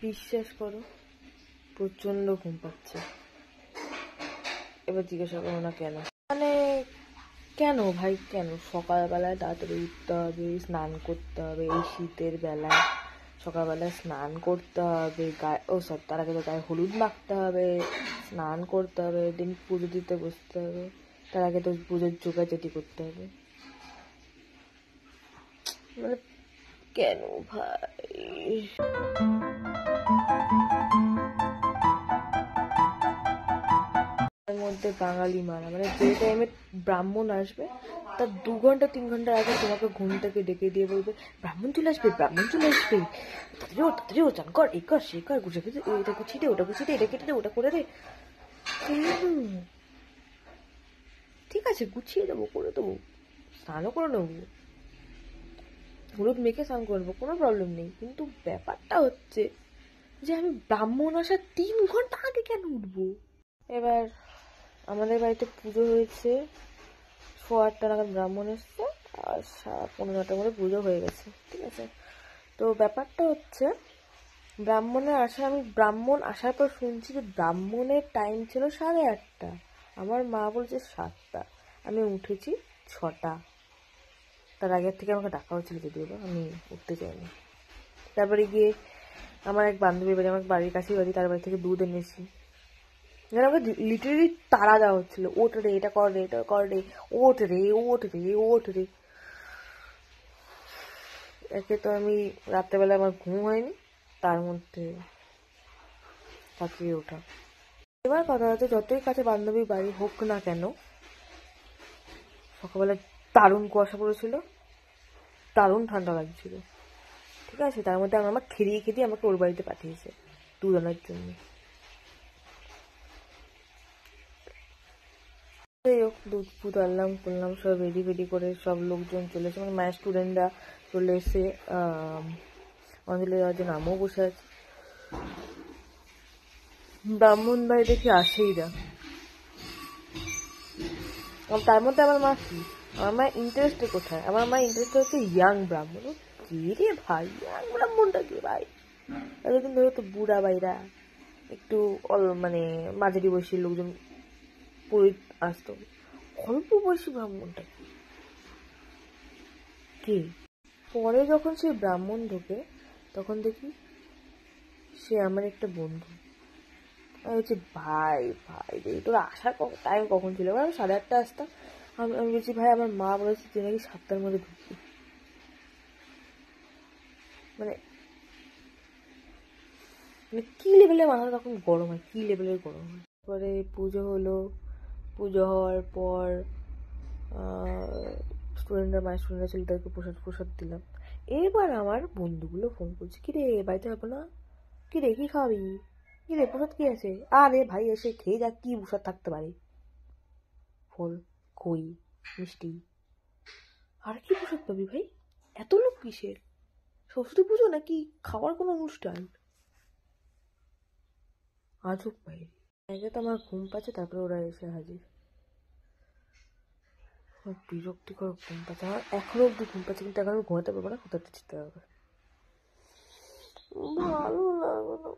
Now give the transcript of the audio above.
বিশ্বাস করো প্রচন্ড ঘুম পাচ্ছে। এবার জিজ্ঞাসা করো না কেন, মানে কেন ভাই কেন? সকালবেলায় তাড়াতাড়ি উঠতে হবে, স্নান করতে হবে, এই শীতের বেলায় সকালবেলায় স্নান করতে হবে, গায়ে সব তার আগে তো গায়ে হলুদ মাখতে হবে, স্নান করতে হবে, দিন পুজো দিতে বসতে হবে, তার আগে তো পুজোর জোগাড়জাটি করতে হবে, মানে কেন ভাই? তার মধ্যে বাঙালি মারা, মানে যে টাইমে ব্রাহ্মণ আসবে তার 2 ঘন্টা 3 ঘন্টা আগে তোমাকে ঘুম থেকে ডেকে দিয়ে বলবে ব্রাহ্মণ চলে আসবে, ব্রাহ্মণ চলে আসবে, তাড়াতাড়ি ও চান কর, এই কর সে কর, গুছিয়ে এটা গুছিয়ে দে, ওটা গুছিয়ে দে, এটা কেটে দে, ওটা করে দে। ঠিক আছে গুছিয়ে দেবো, করে দেবো, স্নানও করে নেবো, হলুদ মেখে স্নান করবো, কোনো প্রবলেম নেই, কিন্তু ব্যাপারটা হচ্ছে যে আমি ব্রাহ্মণ আসার 3 ঘন্টা আগে কেন উঠবো? এবার আমাদের বাড়িতে পুজো হয়েছে, 8:30 নাগাদ ব্রাহ্মণ এসছে, আর 15:30 মধ্যে পুজো হয়ে গেছে, ঠিক আছে। তো ব্যাপারটা হচ্ছে আমি ব্রাহ্মণ আসার পর শুনছি যে ব্রাহ্মণের টাইম ছিল 8:30, আমার মা বলছে 7টা, আমি উঠেছি 6টা, তার আগের থেকে আমাকে ডাকা হচ্ছিল যদিও বা আমি উঠতে চাইনি। তারপরে গিয়ে আমার এক বান্ধবীর বাড়ি, আমার বাড়ির কাছেই বাড়ি, তার বাড়ি থেকে দুধ এনেছি, এখানে আমাকে লিটারেলি তাড়া দেওয়া হচ্ছিল, ওঠ রে, এটা কর রে, এটা কর রে, ওঠ রে, ওঠ রে, ওঠ রে। একে তো আমি রাত্রেবেলা আমার ঘুম হয়নি, তার মধ্যে তাকিয়ে ওঠা। এবার কথা হচ্ছে যতই কাছে বান্ধবীর বাড়ি হোক না কেন, সকালবেলা দারুণ কুয়াশা পড়েছিল, দারুণ ঠান্ডা লাগছিল, ঠিক আছে। তার মধ্যে আমার মা খেদিয়ে আমাকে ওর বাড়িতে পাঠিয়েছে দুধ আনার জন্য। যাই হোক, দুধ ফুধ আনলাম করলাম, সব রেডি করে সব লোকজন চলে এসে, মানে মায়ের স্টুডেন্টরা চলে এসে অঞ্জলি দেওয়ার জন্য আমিও বসে আছি। ব্রাহ্মণ ভাই দেখি আসেই না, তার মধ্যে আমার মা কি, আমার মায়ের ইন্টারেস্টে কোথায়? আমার মায়ের ইন্টারেস্ট হচ্ছে ইয়াং ব্রাহ্মণ। কি রে ভাই, ইয়াং ব্রাহ্মণটা কি ভাই? এতদিন ধরে তো বুড়া বাইরা একটু মানে মাঝারি বয়সী লোকজন পুরোহিত আসতো, অল্প বয়সী ব্রাহ্মণটা কে? পরে যখন সে ব্রাহ্মণ ঢোকে তখন দেখি সে আমার একটা বন্ধু। আমি বলছি ভাই ভাই রে, তোর আসার টাইম কখন ছিল? আমি 8:30 আসতাম। আমি বলছি ভাই আমার মা বলেছে তুই নাকি 7টার মধ্যে ঢুকবি, মানে মানে কি লেভেলের মাথা তখন গরম হয়, কি লেভেলের গরম হয়। পরে পুজো হলো, পুজো হওয়ার পর মায়ের স্টুডেন্টরা ছিল, তাদেরকে প্রসাদ দিলাম। এবার আমার বন্ধুগুলো ফোন করছে, কিরে বাড়িতে হবে না? কিরে কি খাওয়াবি? কিরে প্রসাদ কি আছে? আরে ভাই এসে খেয়ে যা, কি প্রসাদ থাকতে পারে? ফল, খই, মিষ্টি, আর কি প্রসাদ পাবি ভাই? এত লোক কিসের? সরস্বতী পুজো নাকি খাওয়ার কোনো অনুষ্ঠান? আজব ভাই। আগে তো আমার ঘুম পাচ্ছে, তারপরে ওরা এসে হাজির। বিরক্তিকর ঘুম পাচ্ছে আমার, এখনো অব্দি ঘুম পাচ্ছে, কিন্তু এখন আমি ঘুমাতে পারবো না, কোথাও চিন্তা হবে, ভালো লাগবে না।